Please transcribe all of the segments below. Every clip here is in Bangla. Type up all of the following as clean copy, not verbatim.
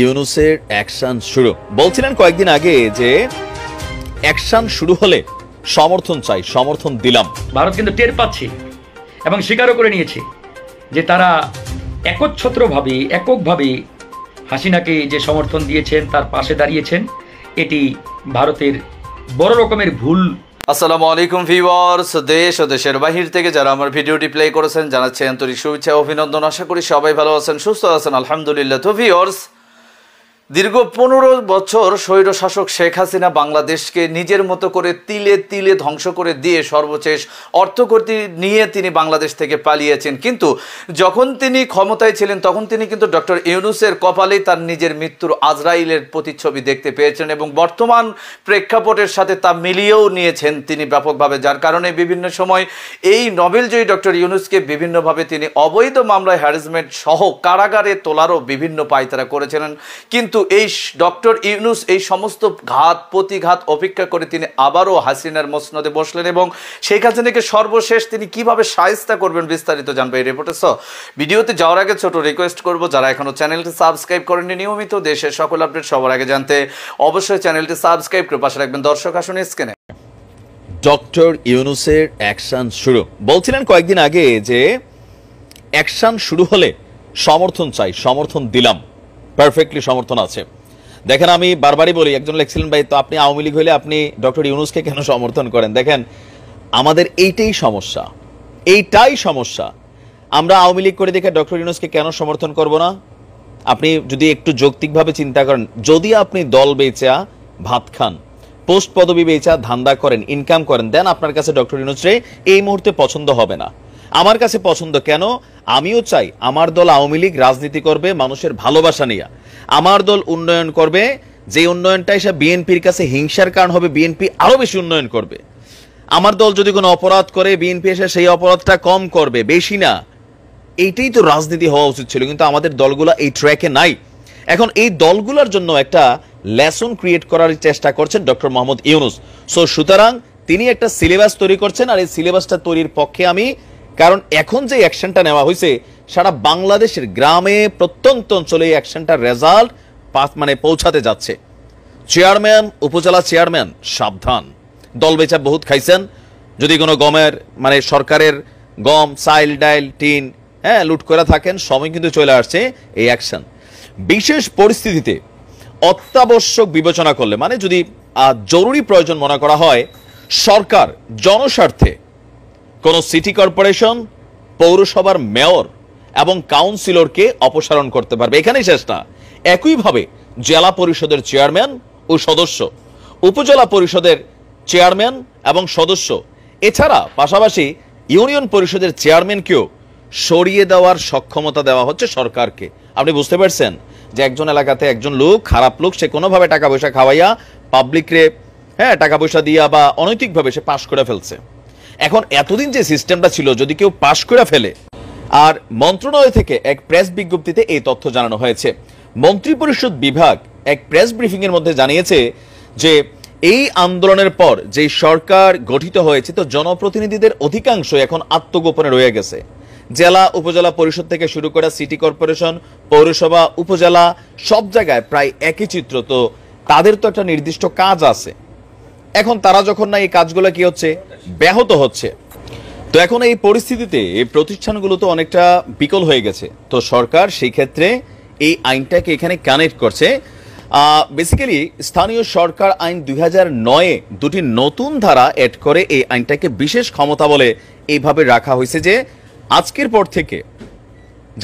ইউনূসের অ্যাকশন শুরু বলছিলেন কয়েকদিন আগে যে অ্যাকশন শুরু হলে সমর্থন চাই, সমর্থন দিলাম। ভারত কিন্তু টের পাচ্ছে এবং স্বীকারও করে নিয়েছে যে তারা এককভাবে হাসিনাকে যে সমর্থন দিয়েছেন, তার পাশে দাঁড়িয়েছেন, এটি ভারতের বড় রকমের ভুল। আসসালামু আলাইকুম ভিউয়ার্স, দেশ ও দেশের বাহির থেকে যারা আমার ভিডিওটি প্লে করেছেন জানাচ্ছি আন্তরিক শুভেচ্ছা অভিনন্দন। আশা করি সবাই ভালো আছেন, সুস্থ আছেন, আলহামদুলিল্লাহ। তো ভিউয়ার্স, দীর্ঘ 15 বছর স্বৈরশাসক শেখ হাসিনা বাংলাদেশকে নিজের মতো করে তিলে তিলে ধ্বংস করে দিয়ে সর্বশেষ অর্থকর্তী নিয়ে তিনি বাংলাদেশ থেকে পালিয়েছেন। কিন্তু যখন তিনি ক্ষমতায় ছিলেন তখন তিনি কিন্তু ডক্টর ইউনূসের কপালেই তার নিজের মৃত্যুর আজরাইলের প্রতিচ্ছবি দেখতে পেয়েছেন এবং বর্তমান প্রেক্ষাপটের সাথে তা মিলিয়েও নিয়েছেন তিনি ব্যাপকভাবে, যার কারণে বিভিন্ন সময় এই নোবেলজয়ী ডক্টর ইউনূসকে বিভিন্নভাবে তিনি অবৈধ মামলায় হ্যারাসমেন্ট সহ কারাগারে তোলারও বিভিন্ন পায়তারা করেছিলেন। কিন্তু এই ডক্টর ইউনূস এই সমস্ত ঘাত প্রতিঘাত অপেক্ষা করে তিনি আবারও হাসিনার মসনদে বসলেন এবং শেখ হাসিনাকে সর্বশেষ তিনি কিভাবে শায়েস্তা করবেন বিস্তারিত জানবে এই রিপোর্টে। ভিডিওতে যাওয়ার আগে ছোট রিকোয়েস্ট করব, যারা এখনো চ্যানেলটি সাবস্ক্রাইব করেননি, নিয়মিত দেশের সকল আপডেট সবার আগে জানতে অবশ্যই চ্যানেলটি সাবস্ক্রাইব করে পাশে রাখবেন। দর্শক আসুন স্ক্রিনে। ডক্টর ইউনূসের অ্যাকশন শুরু বলছিলেন কয়েকদিন আগে যে অ্যাকশন শুরু হলে সমর্থন চাই, সমর্থন দিলাম, পারফেক্টলি সমর্থন আছে। দেখেন, আমি বারবারই বলি, একজন লিখছিলেন ভাই তো আপনি আওয়ামী লীগ হলে আপনি ডক্টর ইউনূসকে কেন সমর্থন করেন? দেখেন, আমাদের এইটাই সমস্যা। আমরা আওয়ামী লীগ করে দেখে ডক্টর ইউনূসকে কেন সমর্থন করব না? আপনি যদি একটু যৌক্তিকভাবে চিন্তা করেন, যদি আপনি দল বেচা ভাত খান, পোস্ট পদবি বেচা ধান্দা করেন, ইনকাম করেন, দেন আপনার কাছে ডক্টর ইউনূসরে এই মুহূর্তে পছন্দ হবে না। আমার কাছে পছন্দ কেন? আমিও চাই আমার দল আওয়ামী লীগ রাজনীতি করবে মানুষের ভালোবাসা নিয়ে, আমার দল উন্নয়ন করবে, যে উন্নয়নটা এসে বিএনপির কাছে হিংসার কারণ হবে, বিএনপি আরো বেশি উন্নয়ন করবে। আমার দল যদি কোনো অপরাধ করে বিএনপি এসে সেই অপরাধটা কম করবে, বেশি না। এইটাই তো রাজনীতি হওয়া উচিত ছিল, কিন্তু আমাদের দলগুলো এই ট্র্যাকে নাই। এখন এই দলগুলোর জন্য একটা লেসন ক্রিয়েট করার চেষ্টা করছেন ডক্টর মোহাম্মদ ইউনূস। সুতরাং তিনি একটা সিলেবাস তৈরি করছেন, আর এই সিলেবাসটা তৈরির পক্ষে আমি, কারণ এখন যে অ্যাকশনটা নেওয়া হয়েছে সারা বাংলাদেশের গ্রামে প্রত্যন্ত অঞ্চলে এই অ্যাকশনটার রেজাল্ট পৌঁছাতে যাচ্ছে। চেয়ারম্যান, উপজেলা চেয়ারম্যান সাবধান, দল বেচা বহুত খাইছেন। যদি কোনো গমের সরকারের গম, চাইল, ডাইল, টিন লুট করে থাকেন, সময় কিন্তু চলে আসছে এই অ্যাকশন। বিশেষ পরিস্থিতিতে অত্যাবশ্যক বিবেচনা করলে, যদি জরুরি প্রয়োজন মনে করা হয়, সরকার জনস্বার্থে কোন সিটি কর্পোরেশন, পৌরসভার মেয়র এবং কাউন্সিলরকে অপসারণ করতে পারবে। এখানেই শেষ না। একইভাবে জেলা পরিষদের চেয়ারম্যান ও সদস্য, উপজেলা পরিষদের চেয়ারম্যান এবং সদস্য, এছাড়া পাশাপাশি ইউনিয়ন পরিষদের চেয়ারম্যানকেও সরিয়ে দেওয়ার সক্ষমতা দেওয়া হচ্ছে সরকারকে। আপনি বুঝতে পারছেন যে একজন এলাকাতে একজন লোক, খারাপ লোক, সে কোনোভাবে টাকা পয়সা খাওয়াইয়া পাবলিকরে টাকা পয়সা দিয়া বা অনৈতিকভাবে সে পাশ করে ফেলছে। এখন এতদিন যে সিস্টেমটা ছিল, যদি কেউ পাশ করে ফেলে, আর মন্ত্রণালয় থেকে এক প্রেস বিজ্ঞপ্তিতে এই তথ্য জানানো হয়েছে। মন্ত্রিপরিষদ বিভাগ এক প্রেস ব্রিফিং এর মধ্যে জানিয়েছে যে এই আন্দোলনের পর যে সরকার গঠিত হয়েছে, তো জনপ্রতিনিধিদের অধিকাংশ এখন আত্মগোপনে রয়ে গেছে। জেলা উপজেলা পরিষদ থেকে শুরু করে সিটি কর্পোরেশন, পৌরসভা, উপজেলা, সব জায়গায় প্রায় একই চিত্র। তো তাদের তো একটা নির্দিষ্ট কাজ আছে। এখন তারা যখন না এই কাজগুলো কি হচ্ছে, ব্যাহত হচ্ছে। তো এখন এই পরিস্থিতিতে এই প্রতিষ্ঠানগুলো তো অনেকটা বিকল হয়ে গেছে। তো সরকার সেই ক্ষেত্রে এই আইনটাকে এখানে কানেক্ট করছে। বেসিক্যালি স্থানীয় সরকার আইন 2009-এ দুটি নতুন ধারা অ্যাড করে এই আইনটাকে বিশেষ ক্ষমতা বলে এইভাবে রাখা হয়েছে যে আজকের পর থেকে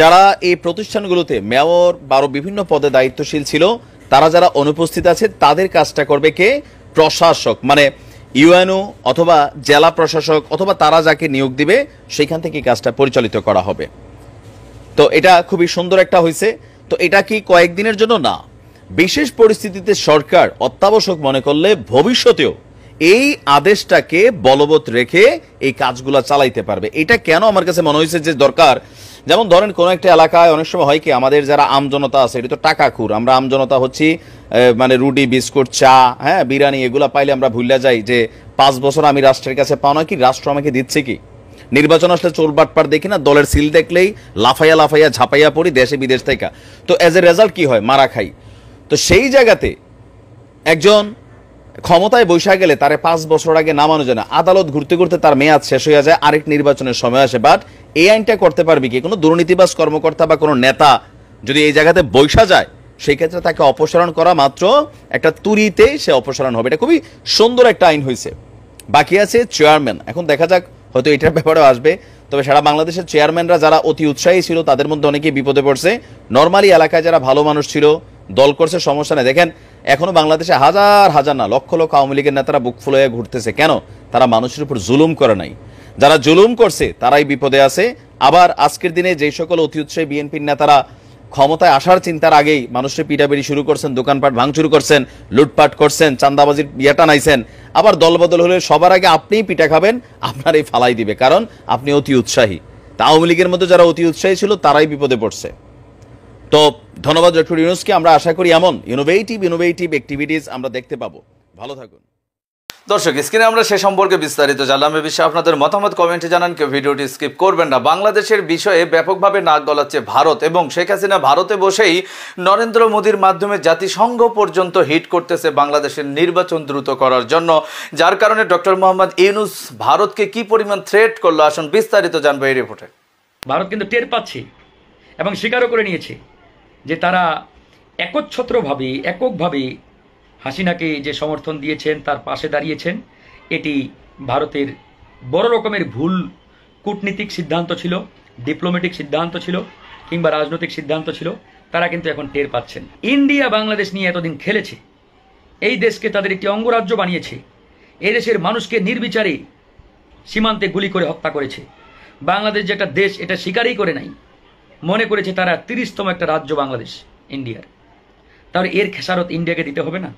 যারা এই প্রতিষ্ঠানগুলোতে মেয়র বা আরো বিভিন্ন পদে দায়িত্বশীল ছিল, তারা যারা অনুপস্থিত আছে, তাদের কাজটা করবে কে? প্রশাসক, ইউএনও অথবা জেলা প্রশাসক, অথবা তারা যাকে নিয়োগ দিবে সেইখান থেকে কাজটা পরিচালিত করা হবে। তো এটা খুবই সুন্দর একটা হয়েছে। তো এটা কি কয়েকদিনের জন্য না, বিশেষ পরিস্থিতিতে সরকার অত্যাবশ্যক মনে করলে ভবিষ্যতেও এই আদেশটাকে বলবৎ রেখে এই কাজগুলা চালাইতে পারবে। এটা কেন আমার কাছে মনে হয়েছে যে দরকার? যেমন ধরেন কোন একটা এলাকায় অনেক সময় হয় কি, আমাদের যারা আমজনতা আছে, এটা তো টাকাখুর, আমরা আমজনতা হচ্ছি, রুটি, বিস্কুট, চা, বিরিয়ানি এগুলা পাইলে আমরা ভুলে যাই যে 5 বছর আমি রাষ্ট্রের কাছে পাও না কি, রাষ্ট্র আমাকে দিচ্ছে কি। নির্বাচন আসলে চোর বাটপার দেখি না, দলের সিল দেখলেই লাফাইয়া লাফাইয়া ঝাপাইয়া পড়ি দেশে বিদেশ থেকে। তো অ্যাজ এ রেজাল্ট কি হয়, মারা খাই। তো সেই জায়গাতে একজন ক্ষমতায় বৈশা গেলে তারে 5 বছর আগে নামানো যায় না, আদালত ঘুরতে ঘুরতে তার মেয়াদ শেষ হয়ে যায়, আরেক নির্বাচনের সময় আসে। বাট এই আইনটা করতে পারবে কি কোনো দুর্নীতিবাজ কর্মকর্তা বা কোনো নেতা যদি এই জায়গাতে বৈশা যায়, সেই ক্ষেত্রে তাকে অপসারণ করা মাত্র একটা তুরিতে সে অপসারণ হবে। এটা খুবই সুন্দর একটা আইন হয়েছে। বাকি আছে চেয়ারম্যান। এখন দেখা যাক, হয়তো এটার ব্যাপারেও আসবে। তবে সারা বাংলাদেশের চেয়ারম্যানরা যারা অতি উৎসাহী ছিল তাদের মধ্যে অনেকেই বিপদে পড়ছে। নর্মালি এলাকায় যারা ভালো মানুষ ছিল, দল করছে, সমস্যা নেই। দেখেন এখনো বাংলাদেশে হাজার হাজার না লক্ষ লক্ষ আওয়ামী লীগের নেতারা বুক ফুলে ঘুরতেছে। কেন? তারা মানুষের উপর জুলুম করে নাই। যারা জুলুম করছে তারাই বিপদে আছে। আবার আজকের দিনে যেই সকল অতি উৎসাহী বিএনপির নেতারা ক্ষমতায় আসার চিন্তার আগেই মানুষের পিটাপিটি শুরু করছেন, দোকানপাট ভাঙচুর করছেন, লুটপাট করছেন, চাঁদাবাজির ইয়েটা নাইছেন, আবার দলবদল হলে সবার আগে আপনিই পিঠা খাবেন, আপনার এই ফালাই দিবে, কারণ আপনি অতি উৎসাহী। তা আওয়ামী লীগের মধ্যে যারা অতি উৎসাহী ছিল তারাই বিপদে পড়ছে। তো ধন্যবাদ ডক্টর ইউনূসকে। আমরা আশা করি এমন ইনোভেটিভ অ্যাক্টিভিটিস আমরা দেখতে পাবো। ভালো থাকুন। দর্শক, স্ক্রিনে আমরা সে সম্পর্কে বিস্তারিত জানলাম। এ বিষয়ে আপনাদের মতামত কমেন্টে জানান, কেউ ভিডিওটি স্কিপ করবেন না। বাংলাদেশের বিষয়ে ব্যাপকভাবে নাক গলাচ্ছে ভারত, এবং শেখ হাসিনা ভারতে বসেই নরেন্দ্র মোদীর মাধ্যমে জাতিসংঘ পর্যন্ত হিট করতেছে বাংলাদেশের নির্বাচন দ্রুত করার জন্য, যার কারণে ডক্টর মোহাম্মদ ইউনূস ভারতকে কি পরিমাণ থ্রেট করলো, আসুন বিস্তারিত জানবো এই রিপোর্টে। ভারত কিন্তু টের পাচ্ছে এবং স্বীকারও করে নিয়েছে যে তারা এককভাবে হাসিনাকে যে সমর্থন দিয়েছেন, তার পাশে দাঁড়িয়েছেন, এটি ভারতের বড় রকমের ভুল কূটনীতিক সিদ্ধান্ত ছিল, ডিপ্লোম্যাটিক সিদ্ধান্ত ছিল, কিংবা রাজনৈতিক সিদ্ধান্ত ছিল। তারা কিন্তু এখন টের পাচ্ছেন। ইন্ডিয়া বাংলাদেশ নিয়ে এতদিন খেলেছে, এই দেশকে তাদের একটি অঙ্গরাজ্য বানিয়েছে, এই দেশের মানুষকে নির্বিচারে সীমান্তে গুলি করে হত্যা করেছে। বাংলাদেশ যে একটা দেশ এটা স্বীকারই করে নাই, মনে করেছে তারা 30তম একটা রাজ্য বাংলাদেশ ইন্ডিয়ার। তাহলে এর খেসারত ইন্ডিয়াকে দিতে হবে না?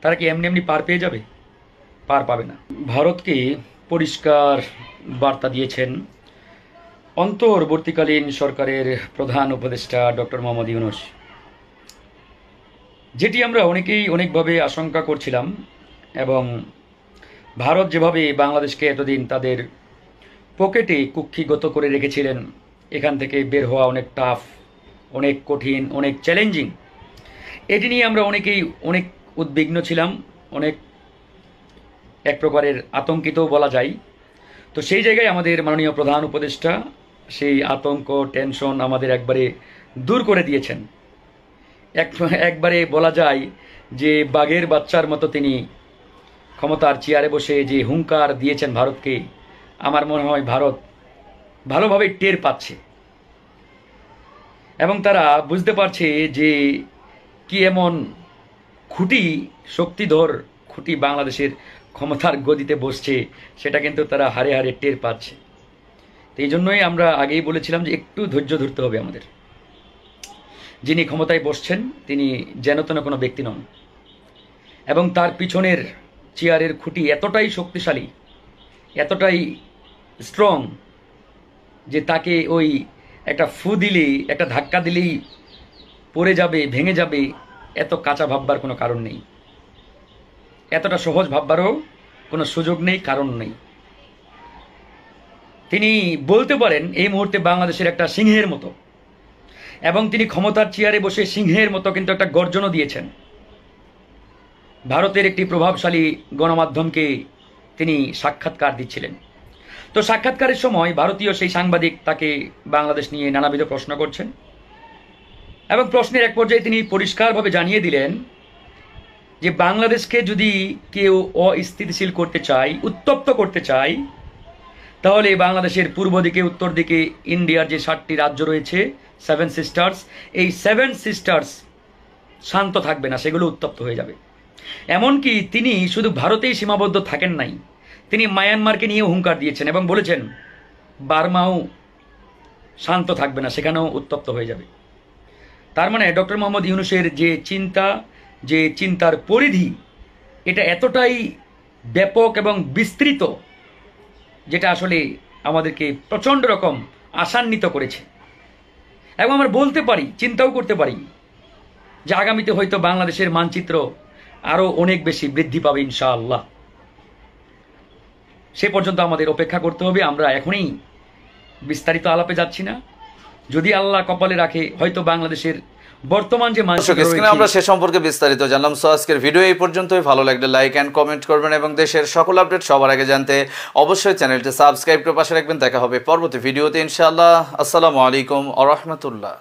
তারা কি এমনি এমনি পার পেয়ে যাবে? পার পাবে না। ভারতকে পরিষ্কার বার্তা দিয়েছেন অন্তর্বর্তীকালীন সরকারের প্রধান উপদেষ্টা ডক্টর মোহাম্মদ ইউনূস, যেটি আমরা অনেকেই অনেকভাবে আশঙ্কা করছিলাম। এবং ভারত যেভাবে বাংলাদেশকে এতদিন তাদের পকেটে কুক্ষিগত করে রেখেছিলেন, এখান থেকে বের হওয়া অনেক টাফ, অনেক কঠিন, অনেক চ্যালেঞ্জিং, এটি নিয়ে আমরা অনেকেই অনেক উদ্বিগ্ন ছিলাম, অনেক এক প্রকারের আতঙ্কিতও বলা যায়। তো সেই জায়গায় আমাদের মাননীয় প্রধান উপদেষ্টা সেই আতঙ্ক, টেনশন আমাদের একবারে দূর করে দিয়েছেন। একবারে বলা যায় যে বাঘের বাচ্চার মতো তিনি ক্ষমতার চেয়ারে বসে যে হুঙ্কার দিয়েছেন ভারতকে, আমার মনে হয় ভারত ভালোভাবে টের পাচ্ছে এবং তারা বুঝতে পারছে যে কি এমন খুঁটি, শক্তিধর খুঁটি বাংলাদেশের ক্ষমতার গদিতে বসছে, সেটা কিন্তু তারা হারে হারে টের পাচ্ছে। তো এই জন্যই আমরা আগেই বলেছিলাম যে একটু ধৈর্য ধরতে হবে আমাদের। যিনি ক্ষমতায় বসছেন তিনি যেন তেন কোনো ব্যক্তি নন, এবং তার পিছনের চেয়ারের খুঁটি এতটাই শক্তিশালী, এতটাই স্ট্রং যে তাকে ওই একটা ফু দিলেই, একটা ধাক্কা দিলেই পড়ে যাবে, ভেঙে যাবে, এত কাঁচা ভাববার কোনো কারণ নেই, এতটা সহজ ভাববারও কোনো সুযোগ নেই, কারণ নেই। তিনি বলতে পারেন এই মুহূর্তে বাংলাদেশের একটা সিংহের মতো, এবং তিনি ক্ষমতার চেয়ারে বসে সিংহের মতো কিন্তু একটা গর্জনও দিয়েছেন। ভারতের একটি প্রভাবশালী গণমাধ্যমকে তিনি সাক্ষাৎকার দিচ্ছিলেন। তো সাক্ষাৎকারের সময় ভারতীয় সেই সাংবাদিক তাকে বাংলাদেশ নিয়ে নানাবিধ প্রশ্ন করছেন, এবং প্রশ্নের এক পর্যায়ে তিনি পরিষ্কারভাবে জানিয়ে দিলেন যে বাংলাদেশকে যদি কেউ অস্থিতিশীল করতে চায়, উত্তপ্ত করতে চায়, তাহলে বাংলাদেশের পূর্ব দিকে, উত্তর দিকে ইন্ডিয়ার যে 7টি রাজ্য রয়েছে, 7 সিস্টার্স, এই 7 সিস্টার্স শান্ত থাকবে না, সেগুলো উত্তপ্ত হয়ে যাবে। এমনকি তিনি শুধু ভারতেই সীমাবদ্ধ থাকেন নাই, তিনি মায়ানমারকে নিয়েও হুঙ্কার দিয়েছেন এবং বলেছেন বার্মাও শান্ত থাকবে না, সেখানেও উত্তপ্ত হয়ে যাবে। তার মানে ডক্টর মোহাম্মদ ইউনূসের যে চিন্তা, যে চিন্তার পরিধি, এটা এতটাই ব্যাপক এবং বিস্তৃত, যেটা আসলে আমাদেরকে প্রচণ্ড রকম আশান্বিত করেছে। এবং আমরা বলতে পারি, চিন্তাও করতে পারি যে আগামীতে হয়তো বাংলাদেশের মানচিত্র আরও অনেক বেশি বৃদ্ধি পাবে ইনশাআল্লাহ। সে পর্যন্ত আমাদের অপেক্ষা করতে হবে। আমরা এখনই বিস্তারিত আলাপে যাচ্ছি না। যদি আল্লাহ কপালে রাখে, হয়তো বাংলাদেশের বর্তমান যে স্ক্রিনে আমরা সে সম্পর্কে বিস্তারিত জানলাম। সো আজকের ভিডিও এই পর্যন্তই। ভালো লাগলে লাইক এন্ড কমেন্ট করবেন এবং দেশের সকল আপডেট সবার আগে জানতে অবশ্যই চ্যানেলটি সাবস্ক্রাইব করে পাশে রাখবেন। দেখা হবে পরবর্তী ভিডিওতে ইনশাআল্লাহ। আসসালামু আলাইকুম ওয়া রাহমাতুল্লাহ।